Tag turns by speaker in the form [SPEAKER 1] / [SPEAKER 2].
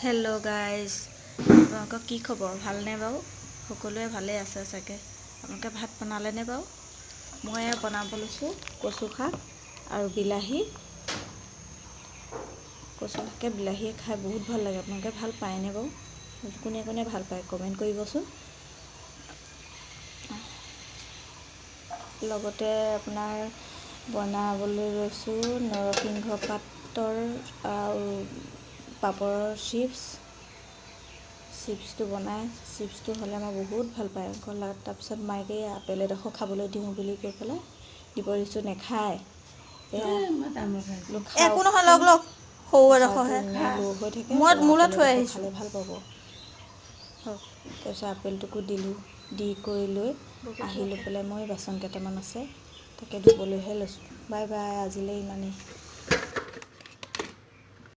[SPEAKER 1] Hello' guys, আপোনালোকৰ কি খবৰ? ভালনে বাৰু? সকলোৱে ভালেই আছে চাগে। আপোনালোকে ভাত বনালেনে বাৰু? মই বনাব লৈছোঁ কচু শাক আৰু বিলাহী। কচু শাকে বিলাহীয়ে খাই বহুত ভাল লাগে। আপোনালোকে ভাল পায়নে বাৰু? কোনে কোনে ভাল পায় কমেণ্ট কৰিবচোন। লগতে আপোনাৰ বনাবলৈ লৈছোঁ নৰসিংহ পাতৰ আৰু পাপৰৰ চিপছটো বনাই চিপছটো হ'লে মই বহুত ভাল পাওঁ। তাৰপিছত মাইকে আপেল এডোখৰ খাবলৈ দিওঁ বুলি কৈ পেলাই দিব দিছোঁ, নেখায়। একো নহয়, লগ লগ সৰু এডোখৰহে ল' হৈ থাকে। মোলৈ থৈ আহিছোঁ, খালে ভাল পাব। তাৰপিছত আপেলটোকো দিলোঁ, দি কৰি লৈ আহি লৈ পেলাই মই বাচন কেইটামান আছে তাকে ধুবলৈহে লৈছোঁ। বাই বাই, আজিলৈ ইমানেই।